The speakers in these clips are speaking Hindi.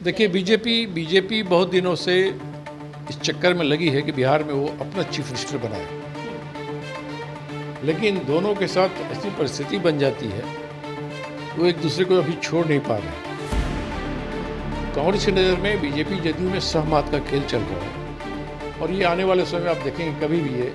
देखिए बीजेपी बहुत दिनों से इस चक्कर में लगी है कि बिहार में वो अपना चीफ मिनिस्टर बनाए, लेकिन दोनों के साथ ऐसी परिस्थिति बन जाती है वो एक दूसरे को अभी छोड़ नहीं पा रहे हैं। कांग्रेस की नज़र में बीजेपी जदयू में सहमत का खेल चल रहा है और ये आने वाले समय में आप देखेंगे कभी भी ये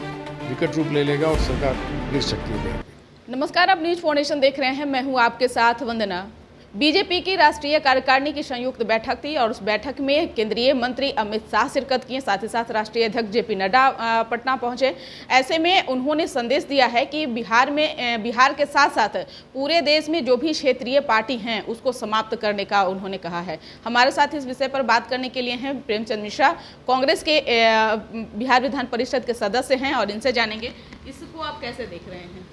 विकट रूप ले लेगा और सरकार गिर सकती है। नमस्कार, आप न्यूज फाउंडेशन देख रहे हैं। मैं हूं आपके साथ वंदना। बीजेपी की राष्ट्रीय कार्यकारिणी की संयुक्त बैठक थी और उस बैठक में केंद्रीय मंत्री अमित शाह शिरकत किए, साथ ही साथ राष्ट्रीय अध्यक्ष जेपी नड्डा पटना पहुंचे। ऐसे में उन्होंने संदेश दिया है कि बिहार के साथ साथ पूरे देश में जो भी क्षेत्रीय पार्टी हैं उसको समाप्त करने का उन्होंने कहा है। हमारे साथ इस विषय पर बात करने के लिए हैं प्रेमचंद मिश्रा, कांग्रेस के बिहार विधान परिषद के सदस्य हैं और इनसे जानेंगे इसको आप कैसे देख रहे हैं।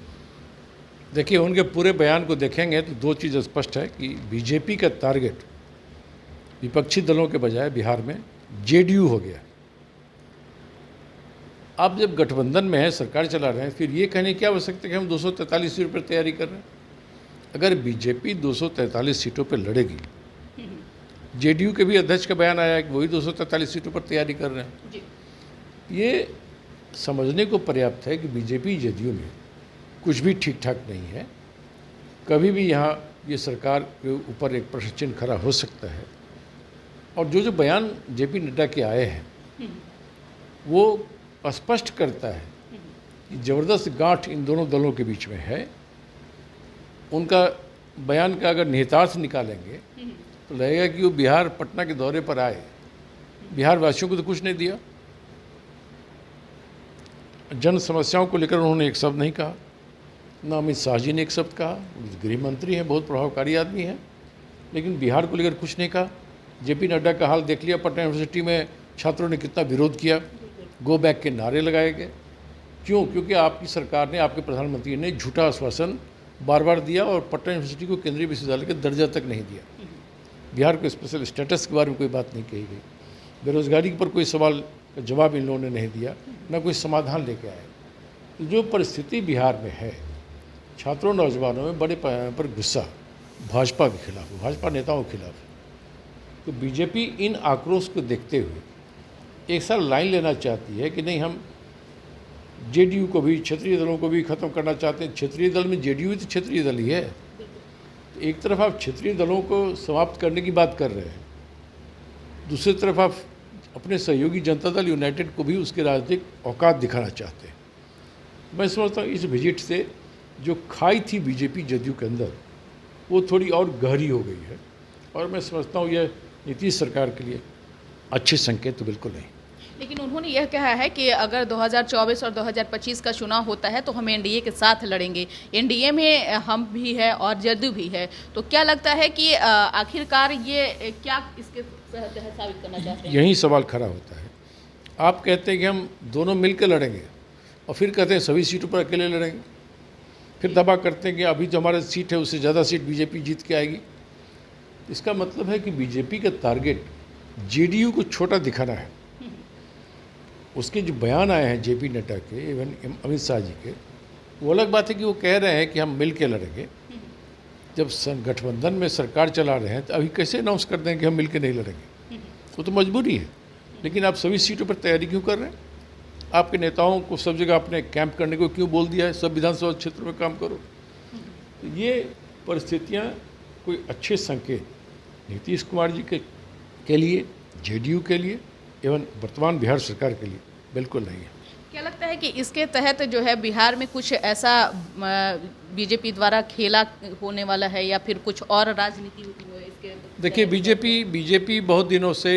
देखिए, उनके पूरे बयान को देखेंगे तो दो चीज़ स्पष्ट है कि बीजेपी का टारगेट विपक्षी दलों के बजाय बिहार में जेडीयू हो गया। आप जब गठबंधन में है, सरकार चला रहे हैं, फिर ये कहने की आवश्यकता है कि हम 243 सीटों पर तैयारी कर रहे हैं। अगर बीजेपी 243 सीटों पर लड़ेगी, जेडीयू के भी अध्यक्ष का बयान आया है कि वही 243 सीटों पर तैयारी कर रहे हैं। ये समझने को पर्याप्त है कि बीजेपी जेडीयू में कुछ भी ठीक ठाक नहीं है। कभी भी यहाँ ये सरकार के ऊपर एक प्रश्न चिन्ह खड़ा हो सकता है। और जो बयान जेपी नड्डा के आए हैं वो स्पष्ट करता है कि ज़बरदस्त गांठ इन दोनों दलों के बीच में है। उनका बयान का अगर निहितार्थ निकालेंगे तो लगेगा कि वो बिहार पटना के दौरे पर आए, बिहार वासियों को तो कुछ नहीं दिया। जन समस्याओं को लेकर उन्होंने एक शब्द नहीं कहा, ना अमित शाह जी ने एक शब्द कहा। गृह मंत्री हैं, बहुत प्रभावकारी आदमी हैं, लेकिन बिहार को लेकर कुछ नहीं कहा। जेपी नड्डा का हाल देख लिया, पटना यूनिवर्सिटी में छात्रों ने कितना विरोध किया, गो बैक के नारे लगाए गए। क्यों? क्योंकि आपकी सरकार ने, आपके प्रधानमंत्री ने झूठा आश्वासन बार बार दिया और पटना यूनिवर्सिटी को केंद्रीय विश्वविद्यालय का दर्जा तक नहीं दिया। बिहार को स्पेशल स्टेटस के बारे में कोई बात नहीं कही गई। बेरोजगारी पर कोई सवाल का जवाब इन लोगों ने नहीं दिया, न कोई समाधान लेके आए। जो परिस्थिति बिहार में है, छात्रों नौजवानों में बड़े पैमाने पर गुस्सा भाजपा के खिलाफ, भाजपा नेताओं के खिलाफ। तो बीजेपी इन आक्रोश को देखते हुए एक साल लाइन लेना चाहती है कि नहीं, हम जेडीयू को भी, क्षेत्रीय दलों को भी खत्म करना चाहते हैं। क्षेत्रीय दल में जेडीयू तो क्षेत्रीय दल ही है। तो एक तरफ आप क्षेत्रीय दलों को समाप्त करने की बात कर रहे हैं, दूसरी तरफ आप अपने सहयोगी जनता दल यूनाइटेड को भी उसके राजनीतिक औकात दिखाना चाहते हैं। मैं समझता हूँ इस विजिट से जो खाई थी बीजेपी जदयू के अंदर वो थोड़ी और गहरी हो गई है और मैं समझता हूँ यह नीतीश सरकार के लिए अच्छे संकेत तो बिल्कुल नहीं। लेकिन उन्होंने यह कहा है कि अगर 2024 और 2025 का चुनाव होता है तो हम एनडीए के साथ लड़ेंगे। एनडीए में हम भी है और जदयू भी है, तो क्या लगता है कि आखिरकार ये क्या इसके तहत साबित करना चाहते हैं? यही सवाल खड़ा होता है। आप कहते हैं कि हम दोनों मिलकर लड़ेंगे और फिर कहते हैं सभी सीटों पर अकेले लड़ेंगे, फिर दावा करते हैं कि अभी जो हमारे सीट है उससे ज़्यादा सीट बीजेपी जीत के आएगी। इसका मतलब है कि बीजेपी का टारगेट जेडीयू को छोटा दिखाना है। उसके जो बयान आए हैं जेपी नड्डा के, इवन अमित शाह जी के, वो अलग बात है कि वो कह रहे हैं कि हम मिल के लड़ेंगे। जब गठबंधन में सरकार चला रहे हैं तो अभी कैसे अनाउंस कर दें कि हम मिल के नहीं लड़ेंगे? वो तो मजबूरी है। लेकिन आप सभी सीटों पर तैयारी क्यों कर रहे हैं? आपके नेताओं को सब जगह आपने कैंप करने को क्यों बोल दिया है? सब विधानसभा क्षेत्र में काम करो। तो ये परिस्थितियाँ कोई अच्छे संकेत नीतीश कुमार जी के लिए, जेडीयू के लिए, एवं वर्तमान बिहार सरकार के लिए बिल्कुल नहीं है। क्या लगता है कि इसके तहत जो है बिहार में कुछ ऐसा बीजेपी द्वारा खेला होने वाला है या फिर कुछ और राजनीति इसके? देखिए, बीजेपी बहुत दिनों से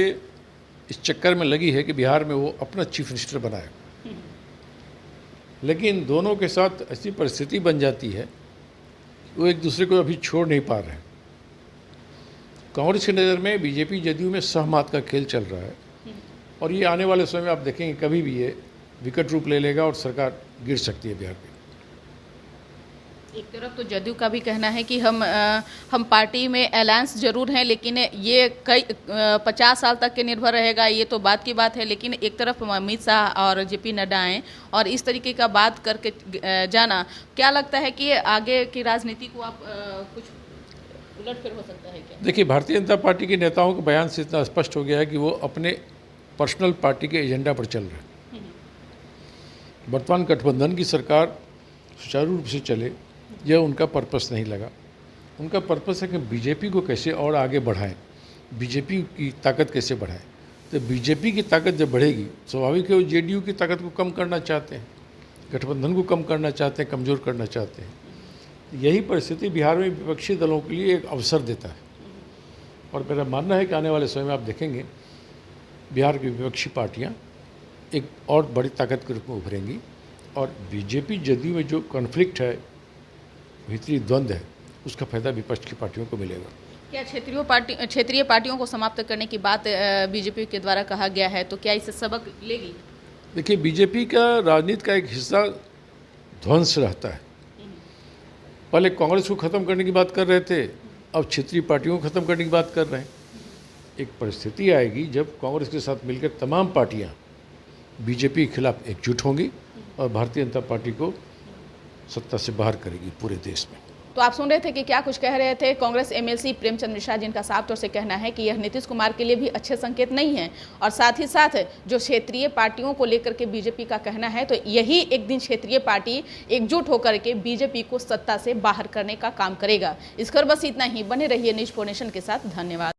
इस चक्कर में लगी है कि बिहार में वो अपना चीफ मिनिस्टर बनाए, लेकिन दोनों के साथ ऐसी परिस्थिति बन जाती है वो एक दूसरे को अभी छोड़ नहीं पा रहे हैं। कांग्रेस की नज़र में बीजेपी जदयू में सहमत का खेल चल रहा है और ये आने वाले समय में आप देखेंगे कभी भी ये विकट रूप ले लेगा और सरकार गिर सकती है बिहार में। एक तरफ तो जदयू का भी कहना है कि हम पार्टी में अलायंस जरूर हैं, लेकिन ये कई 50 साल तक के निर्भर रहेगा, ये तो बात की बात है। लेकिन एक तरफ अमित शाह और जेपी नड्डा आए और इस तरीके का बात करके जाना, क्या लगता है कि आगे की राजनीति को आप कुछ उलटफेर हो सकता है क्या? देखिए, भारतीय जनता पार्टी के नेताओं के बयान से इतना स्पष्ट हो गया है कि वो अपने पर्सनल पार्टी के एजेंडा पर चल रहे हैं। वर्तमान गठबंधन की सरकार सुचारू रूप से चले, यह उनका पर्पस नहीं लगा। उनका पर्पस है कि बीजेपी को कैसे और आगे बढ़ाएं, बीजेपी की ताकत कैसे बढ़ाएं। तो बीजेपी की ताकत जब बढ़ेगी, स्वाभाविक है वो जेडीयू की ताकत को कम करना चाहते हैं, गठबंधन को कम करना चाहते हैं, कमज़ोर करना चाहते हैं। यही परिस्थिति बिहार में विपक्षी दलों के लिए एक अवसर देता है। और मेरा मानना है कि आने वाले समय में आप देखेंगे बिहार की विपक्षी पार्टियां एक और बड़ी ताकत के रूप में उभरेंगी और बीजेपी जदयू में जो कॉन्फ्लिक्ट है, भीतरी द्वंद्व है, उसका फायदा विपक्ष की पार्टियों को मिलेगा। क्या क्षेत्रीय पार्टियों को समाप्त करने की बात बीजेपी के द्वारा कहा गया है, तो क्या इससे सबक लेगी? देखिए, बीजेपी का राजनीति का एक हिस्सा ध्वंस रहता है। पहले कांग्रेस को ख़त्म करने की बात कर रहे थे, अब क्षेत्रीय पार्टियों को ख़त्म करने की बात कर रहे हैं। एक परिस्थिति आएगी जब कांग्रेस के साथ मिलकर तमाम पार्टियां बीजेपी के खिलाफ एकजुट होंगी और भारतीय जनता पार्टी को सत्ता से बाहर करेगी पूरे देश में। तो आप सुन रहे थे कि क्या कुछ कह रहे थे कांग्रेस एमएलसी प्रेमचंद मिश्रा, जिनका साफ तौर से कहना है कि यह नीतीश कुमार के लिए भी अच्छे संकेत नहीं है। और साथ ही साथ जो क्षेत्रीय पार्टियों को लेकर के बीजेपी का कहना है, तो यही एक दिन क्षेत्रीय पार्टी एकजुट होकर के बीजेपी को सत्ता से बाहर करने का काम करेगा। इस पर बस इतना ही। बने रहिए न्यूज़ 4 नेशन के साथ। धन्यवाद।